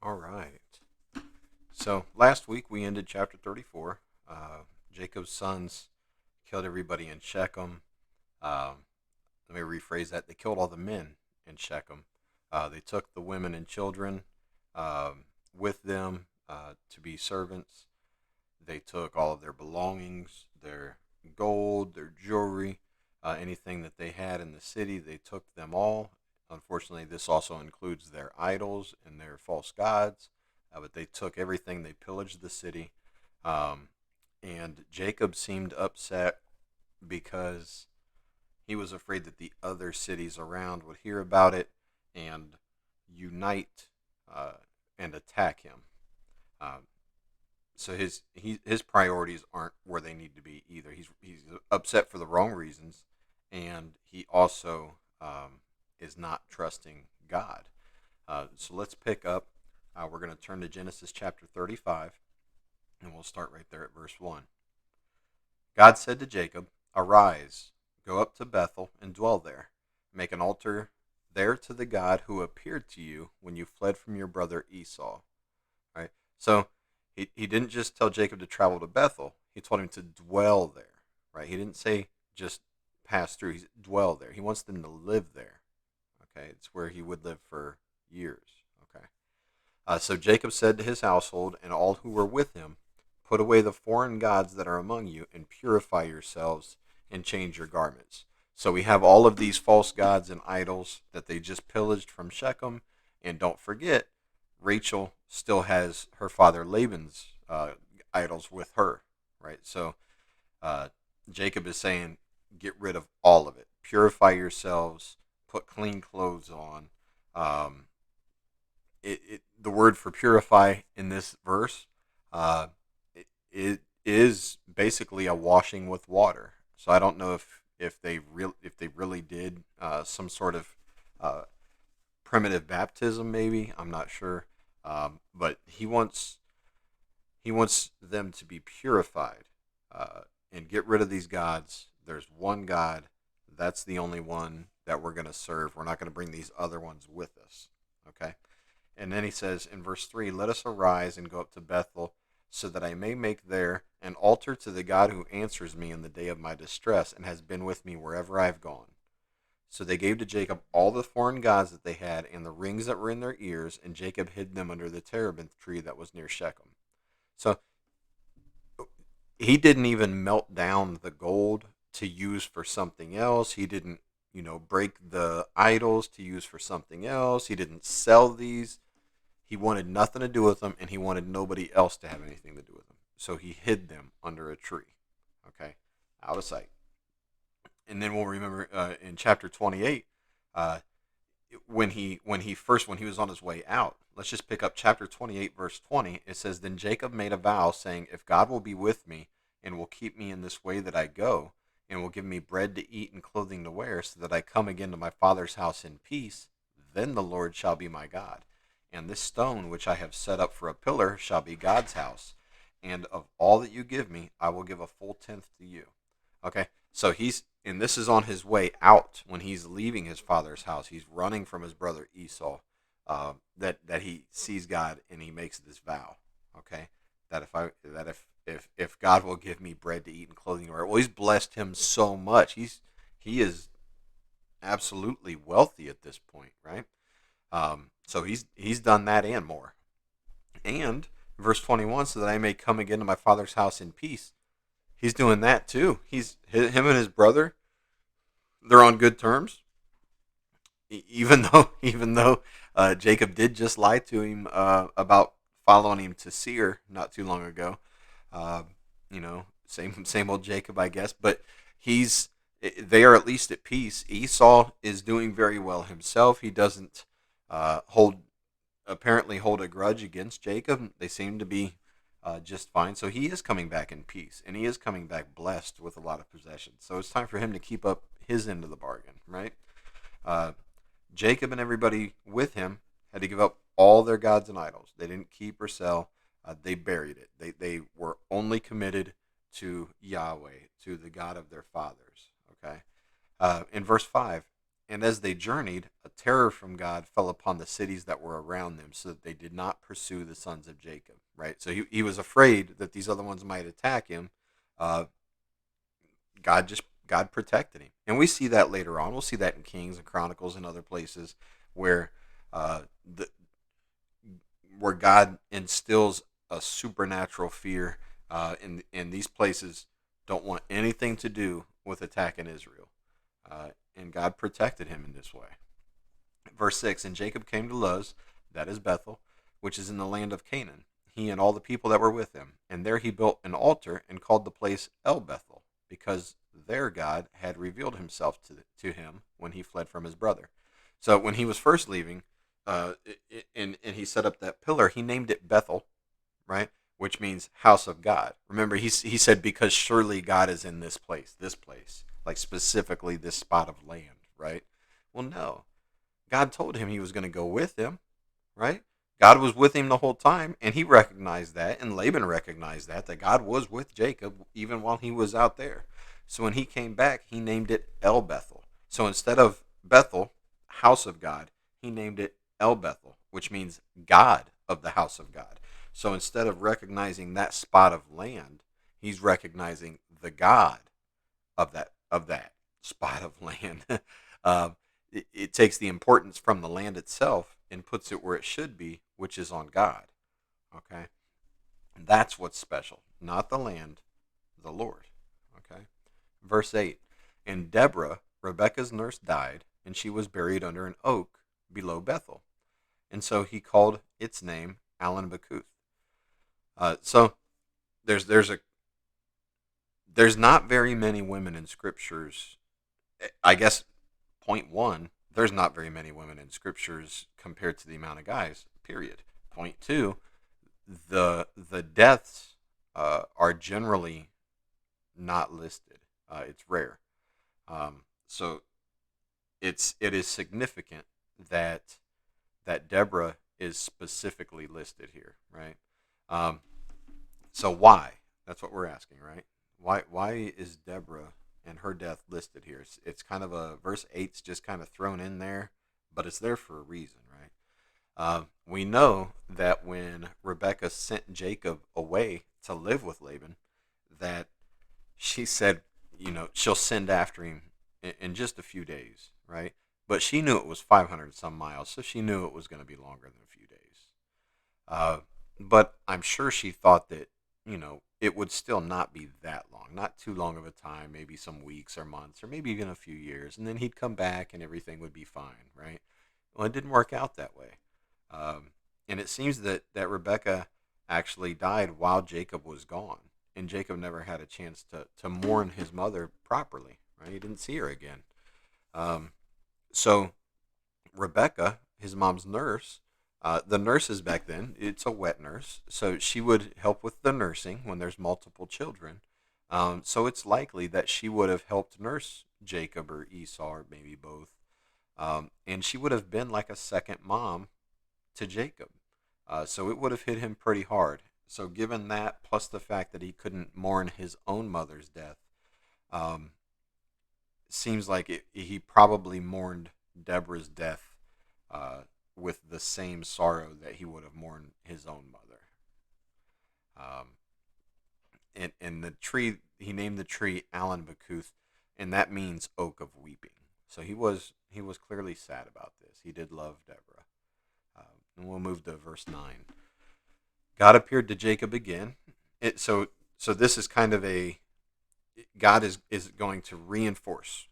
All right. So last week we ended chapter 34. Jacob's sons killed everybody in Shechem. Um, Let me rephrase that. They killed all the men in Shechem. They took the women and children with them to be servants. They took all of their belongings, their gold, their jewelry, anything that they had in the city. They took them all. Unfortunately, this also includes their idols and their false gods. But they took everything. They pillaged the city. Um, and Jacob seemed upset because he was afraid that the other cities around would hear about it and unite uh, and attack him. Um, so his priorities aren't where they need to be either. He's upset for the wrong reasons, and he also is not trusting God. So let's pick up. We're going to turn to Genesis chapter 35, and we'll start right there at verse 1. God said to Jacob, "Arise, go up to Bethel and dwell there. Make an altar there to the God who appeared to you when you fled from your brother Esau." Right? So he didn't just tell Jacob to travel to Bethel. He told him to dwell there. Right? He didn't say just pass through. He said dwell there. He wants them to live there. Okay? It's where he would live for years. Okay? So Jacob said to his household and all who were with him, "Put away the foreign gods that are among you and purify yourselves and change your garments." So we have all of these false gods and idols that they just pillaged from Shechem. And don't forget, Rachel still has her father Laban's idols with her, right? So uh, Jacob is saying, get rid of all of it. Purify yourselves. Put clean clothes on. Um, the word for purify in this verse, uh, it is basically a washing with water. So I don't know if they really did some sort of uh, primitive baptism. Maybe I'm not sure, but he wants them to be purified and get rid of these gods. There's one God. That's the only one that we're going to serve. We're not going to bring these other ones with us. Okay. And then he says in verse 3, "Let us arise and go up to Bethel, so that I may make there an altar to the God who answers me in the day of my distress and has been with me wherever I have gone." So they gave to Jacob all the foreign gods that they had and the rings that were in their ears, and Jacob hid them under the terebinth tree that was near Shechem. So he didn't even melt down the gold to use for something else. He didn't, break the idols to use for something else. He didn't sell these. He wanted nothing to do with them, and he wanted nobody else to have anything to do with them. So he hid them under a tree, okay, out of sight. And then we'll remember in chapter 28, uh, when he was on his way out. Let's just pick up chapter 28, verse 20. It says, "Then Jacob made a vow, saying, 'If God will be with me and will keep me in this way that I go, and will give me bread to eat and clothing to wear, so that I come again to my father's house in peace, then the Lord shall be my God. And this stone which I have set up for a pillar shall be God's house. And of all that you give me, I will give a full tenth to you.'" Okay, so and this is on his way out when he's leaving his father's house. He's running from his brother Esau. That he sees God and he makes this vow. Okay, that if God will give me bread to eat and clothing to wear, well, he's blessed him so much. He is absolutely wealthy at this point, right? So he's done that and more. And verse 21, "So that I may come again to my father's house in peace." He's doing that too. Him and his brother, they're on good terms. Even though Jacob did just lie to him about following him to Seir not too long ago. Uh, same old Jacob, I guess. But they are at least at peace. Esau is doing very well himself. He doesn't hold apparently hold a grudge against Jacob. They seem to be just fine. So he is coming back in peace, and he is coming back blessed with a lot of possessions. So it's time for him to keep up his end of the bargain, right? Uh, Jacob and everybody with him had to give up all their gods and idols. They didn't keep or sell. They buried it. They were only committed to Yahweh, to the God of their fathers. Okay. In verse 5, And as they journeyed, a terror from God fell upon the cities that were around them, so that they did not pursue the sons of Jacob. Right? So he was afraid that these other ones might attack him. Uh, God protected him, and we see that later on. We'll see that in Kings and Chronicles and other places where the where God instills a supernatural fear, in these places don't want anything to do with attacking Israel, and God protected him in this way. Verse 6, and Jacob came to Luz, that is Bethel, which is in the land of Canaan, he and all the people that were with him. And there he built an altar and called the place El Bethel, because there God had revealed himself to him when he fled from his brother. So when he was first leaving, and he set up that pillar, he named it Bethel, right? Which means house of God. Remember, he said, because surely God is in this place, like specifically this spot of land, right? Well, no. God told him he was going to go with him, right? God was with him the whole time, and he recognized that, and Laban recognized that God was with Jacob even while he was out there. So when he came back, he named it El Bethel. So instead of Bethel, house of God, he named it El Bethel, which means God of the house of God. So instead of recognizing that spot of land, he's recognizing the God of that spot of land. uh, it takes the importance from the land itself and puts it where it should be, which is on God. Okay? And that's what's special. Not the land, the Lord. Okay? Verse 8, and Deborah, Rebekah's nurse, died, and she was buried under an oak below Bethel. And so he called its name Alan Bakuth. So there's not very many women in scriptures. I guess point one, there's not very many women in scriptures compared to the amount of guys. Period. Point two, the deaths are generally not listed. It's rare. So it is significant that Deborah is specifically listed here, right? Um, so why? That's what we're asking, right? Why is Deborah and her death listed here? It's kind of a verse 8's just kind of thrown in there, but it's there for a reason, right? We know that when Rebekah sent Jacob away to live with Laban, that she said, she'll send after him in just a few days, right? But she knew it was 500 some miles, so she knew it was going to be longer than a few days. Uh, but I'm sure she thought that, it would still not be that long, not too long of a time, maybe some weeks or months, or maybe even a few years, and then he'd come back and everything would be fine, right? Well, it didn't work out that way. And it seems that Rebecca actually died while Jacob was gone, and Jacob never had a chance to mourn his mother properly, right? He didn't see her again. Um, so Rebecca, his mom's nurse, the nurses back then, it's a wet nurse, so she would help with the nursing when there's multiple children. So it's likely that she would have helped nurse Jacob or Esau, or maybe both. And she would have been like a second mom to Jacob. So it would have hit him pretty hard. So given that, plus the fact that he couldn't mourn his own mother's death, um, seems like he probably mourned Deborah's death with the same sorrow that he would have mourned his own mother. Um, and the tree, he named the tree Alan Bakuth, and that means oak of weeping. So he was clearly sad about this. He did love Deborah. And we'll move to verse 9. God appeared to Jacob again. So this is kind of God is going to reinforce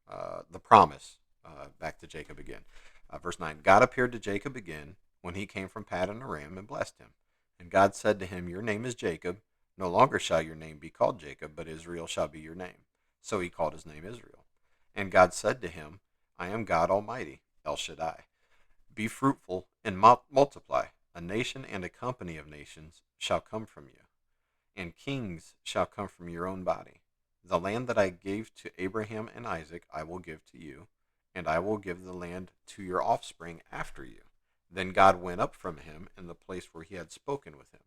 the promise back to Jacob again. Verse 9, God appeared to Jacob again when he came from Paddan Aram and blessed him. And God said to him, your name is Jacob. No longer shall your name be called Jacob, but Israel shall be your name. So he called his name Israel. And God said to him, I am God Almighty, El Shaddai. Be fruitful and multiply. A nation and a company of nations shall come from you, and kings shall come from your own body. The land that I gave to Abraham and Isaac I will give to you, and I will give the land to your offspring after you. Then God went up from him in the place where he had spoken with him.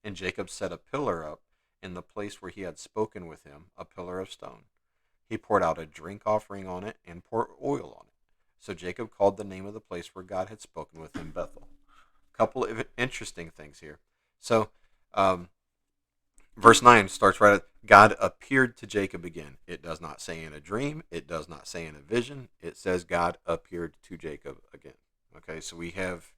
And Jacob set a pillar up in the place where he had spoken with him, a pillar of stone. He poured out a drink offering on it and poured oil on it. So Jacob called the name of the place where God had spoken with him Bethel. A couple of interesting things here. So, verse 9 starts right at God appeared to Jacob again. It does not say in a dream. It does not say in a vision. It says God appeared to Jacob again. Okay, so we have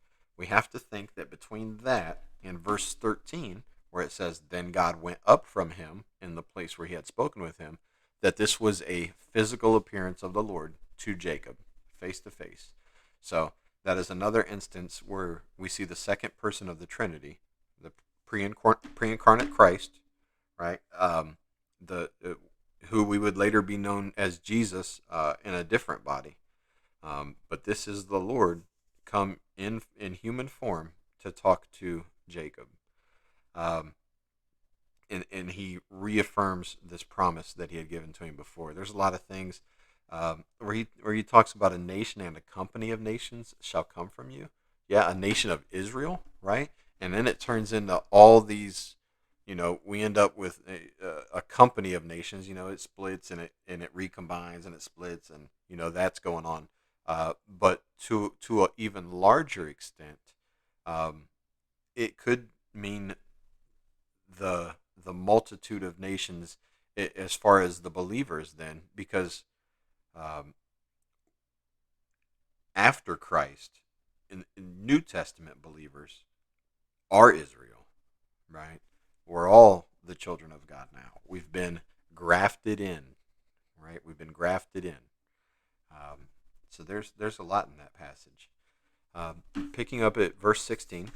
to think that between that and verse 13, where it says, then God went up from him in the place where he had spoken with him, that this was a physical appearance of the Lord to Jacob, face to face. So that is another instance where we see the second person of the Trinity, the pre-incarnate Christ, right? The Who we would later be known as Jesus in a different body. But this is the Lord come in human form to talk to Jacob. Um, and he reaffirms this promise that he had given to him before. There's a lot of things where he talks about a nation and a company of nations shall come from you. Yeah, a nation of Israel, right? And then it turns into all these. We end up with a company of nations. It splits and it recombines and it splits, and that's going on. But to an even larger extent, it could mean the multitude of nations as far as the believers then, because um, after Christ, in New Testament believers are Israel, right? We're all the children of God now. We've been grafted in, right? We've been grafted in. So there's a lot in that passage. Picking up at verse 16,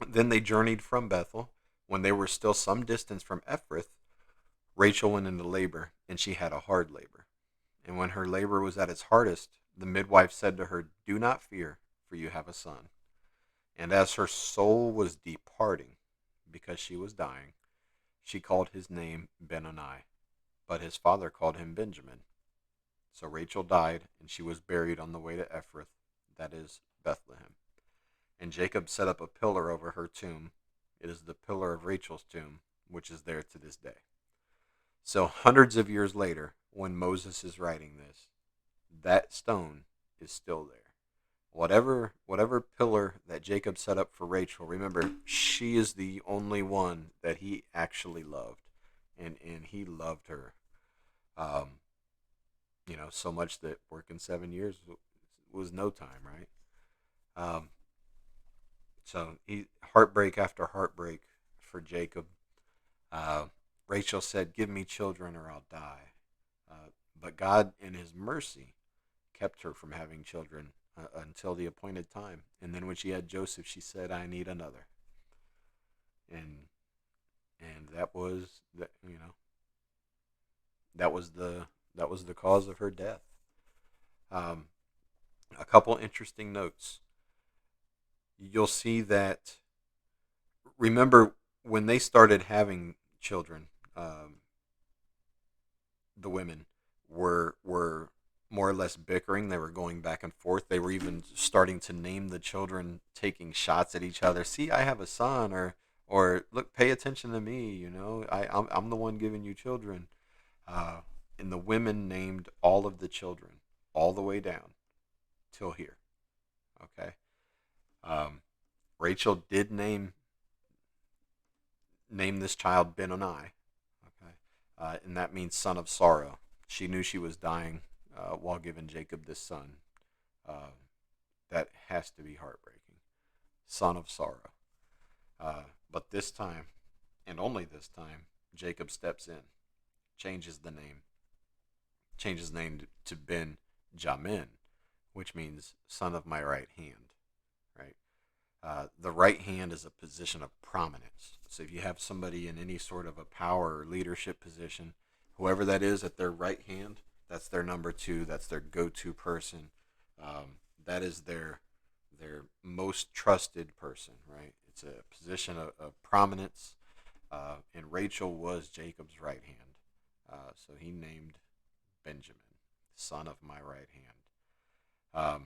then they journeyed from Bethel. When they were still some distance from Ephrath, Rachel went into labor, and she had a hard labor. And when her labor was at its hardest, the midwife said to her, do not fear, for you have a son. And as her soul was departing, because she was dying, she called his name Benoni, but his father called him Benjamin. So Rachel died, and she was buried on the way to Ephrath, that is, Bethlehem. And Jacob set up a pillar over her tomb. It is the pillar of Rachel's tomb, which is there to this day. So hundreds of years later, when Moses is writing this, that stone is still there. Whatever pillar that Jacob set up for Rachel, remember, she is the only one that he actually loved, and he loved her, so much that working 7 years was no time, right? So he heartbreak after heartbreak for Jacob. Rachel said, give me children or I'll die. But God, in his mercy, kept her from having children until the appointed time. And then when she had Joseph, she said, I need another. And that was that was the cause of her death. A couple interesting notes. You'll see that, remember when they started having children, the women were more or less bickering. They were going back and forth. They were even starting to name the children, taking shots at each other. See, I have a son, or look, pay attention to me. I'm the one giving you children. And the women named all of the children, all the way down till here. Okay. Rachel did name this child Benoni. Okay. And that means son of sorrow. She knew she was dying while giving Jacob this son. That has to be heartbreaking. Son of sorrow. But this time, and only this time, Jacob steps in, changes the name to Benjamin, which means son of my right hand. Right. The right hand is a position of prominence. So if you have somebody in any sort of a power or leadership position, whoever that is at their right hand, that's their number two. That's their go-to person. That is their most trusted person, right? It's a position of prominence. And Rachel was Jacob's right hand. So he named Benjamin, son of my right hand.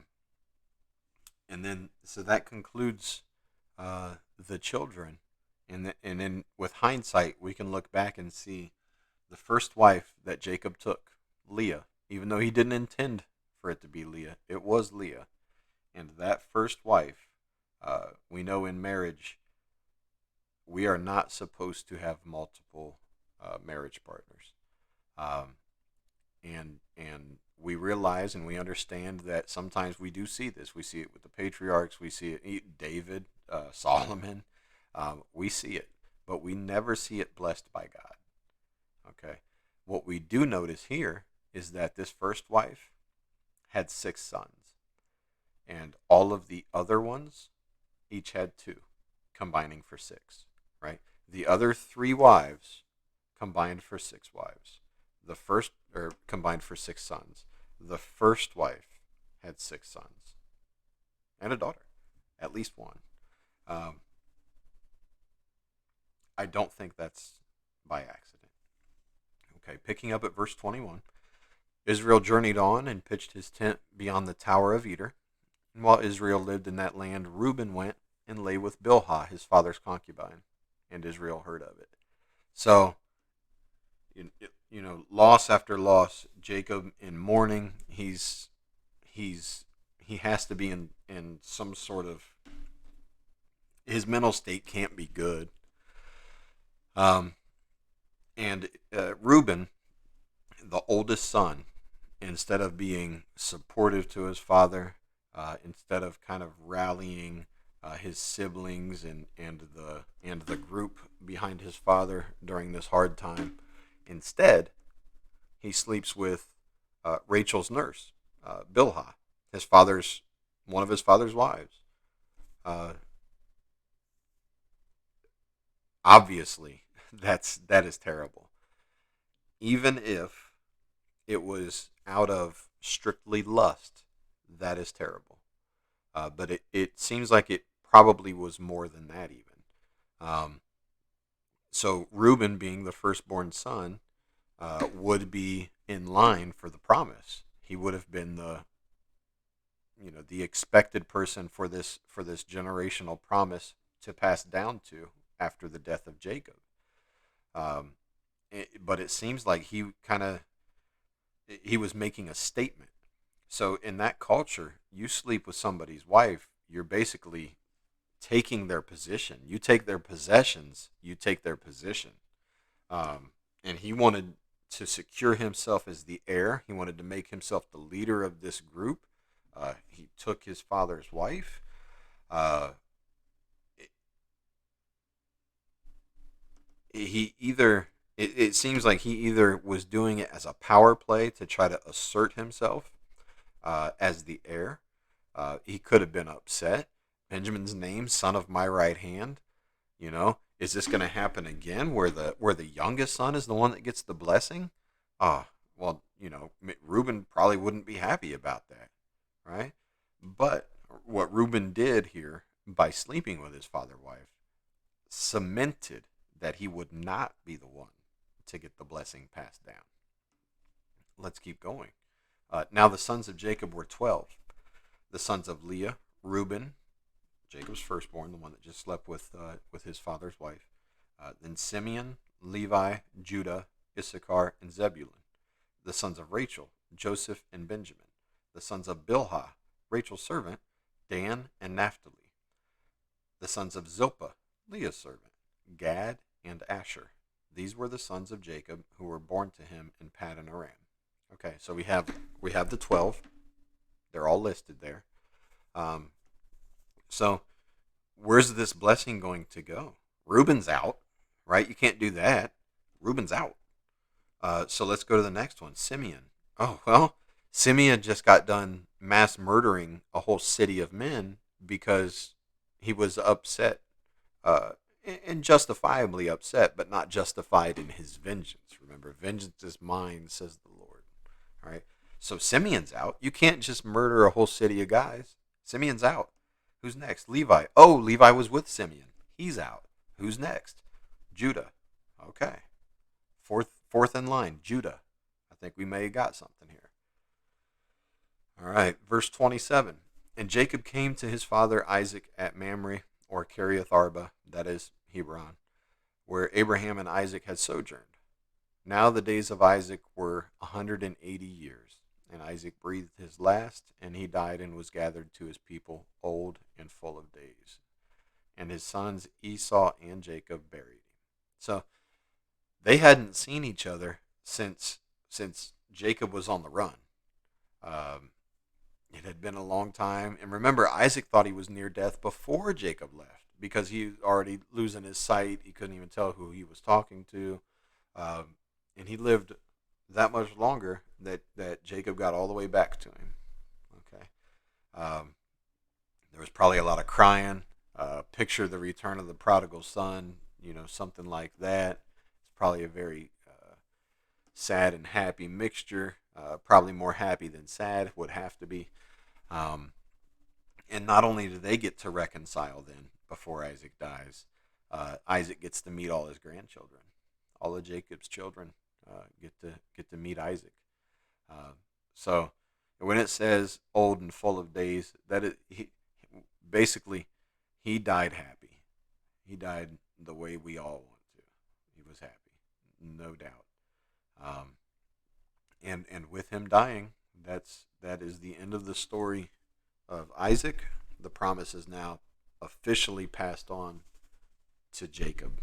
And then, so that concludes the children. And then with hindsight, we can look back and see the first wife that Jacob took, Leah, even though he didn't intend for it to be Leah. It was Leah. And that first wife, we know in marriage, we are not supposed to have multiple marriage partners. Um, and we realize and we understand that sometimes we do see this. We see it with the patriarchs. We see it David, Solomon. We see it, but we never see it blessed by God. Okay. What we do notice here is that this first wife had 6 sons, and all of the other ones each had 2, combining for 6. Right. The other 3 wives combined for 6 wives. The first, or combined for 6 sons. The first wife had 6 sons and a daughter, at least one. Um, I don't think that's by accident. Okay, picking up at verse 21. Israel journeyed on and pitched his tent beyond the Tower of Eder. And while Israel lived in that land, Reuben went and lay with Bilhah, his father's concubine, and Israel heard of it. So, loss after loss, Jacob in mourning. He has to be in some sort of, his mental state can't be good. And Reuben, the oldest son, instead of being supportive to his father, instead of kind of rallying his siblings and the group behind his father during this hard time, instead he sleeps with Rachel's nurse, Bilhah, one of his father's wives. Obviously, that is terrible. Even if it was out of strictly lust, that is terrible. But it seems like it probably was more than that even. Um, so Reuben, being the firstborn son, would be in line for the promise. He would have been the expected person for this generational promise to pass down to after the death of Jacob. But it seems like he was making a statement. So in that culture, you sleep with somebody's wife, you're basically taking their position. You take their possessions, you take their position. And he wanted to secure himself as the heir. He wanted to make himself the leader of this group. He took his father's wife. It seems like he either was doing it as a power play to try to assert himself as the heir. He could have been upset. Benjamin's name, son of my right hand. Is this going to happen again, where the youngest son is the one that gets the blessing? Well, Reuben probably wouldn't be happy about that, right? But what Reuben did here by sleeping with his father's wife cemented that he would not be the one to get the blessing passed down. Let's keep going. Now the sons of Jacob were 12. The sons of Leah, Reuben, Jacob's firstborn, the one that just slept with his father's wife. Then Simeon, Levi, Judah, Issachar, and Zebulun. The sons of Rachel, Joseph and Benjamin. The sons of Bilhah, Rachel's servant, Dan and Naphtali. The sons of Zilpah, Leah's servant, Gad and Asher. These were the sons of Jacob who were born to him in Paddan Aram. Okay, so we have the 12. They're all listed there. So where's this blessing going to go? Reuben's out, right? You can't do that. Reuben's out. So let's go to the next one, Simeon. Oh, well, Simeon just got done mass murdering a whole city of men because he was upset, and justifiably upset, but not justified in his vengeance. Remember, vengeance is mine, says the Lord. All right? So Simeon's out. You can't just murder a whole city of guys. Simeon's out. Who's next? Levi. Oh, Levi was with Simeon. He's out. Who's next? Judah. Okay. Fourth in line, Judah. I think we may have got something here. All right, verse 27. And Jacob came to his father Isaac at Mamre, or Kiriath Arba, that is Hebron, where Abraham and Isaac had sojourned. Now the days of Isaac were 180 years, And Isaac breathed his last, and he died and was gathered to his people, old and full of days. And his sons Esau and Jacob buried him. So they hadn't seen each other since Jacob was on the run. Um, it had been a long time, and remember, Isaac thought he was near death before Jacob left because he was already losing his sight. He couldn't even tell who he was talking to, um, and he lived that much longer that Jacob got all the way back to him. Okay, um, there was probably a lot of crying. Picture the return of the prodigal son, something like that. It's probably a very sad and happy mixture. Probably more happy than sad, would have to be. Um, and not only do they get to reconcile then before Isaac dies, Isaac gets to meet all his grandchildren. All of Jacob's children get to meet Isaac. Uh, so when it says old and full of days, basically he died happy. He died the way we all want to. He was happy, no doubt. Um, and with him dying, that is the end of the story of Isaac. The promise is now officially passed on to Jacob.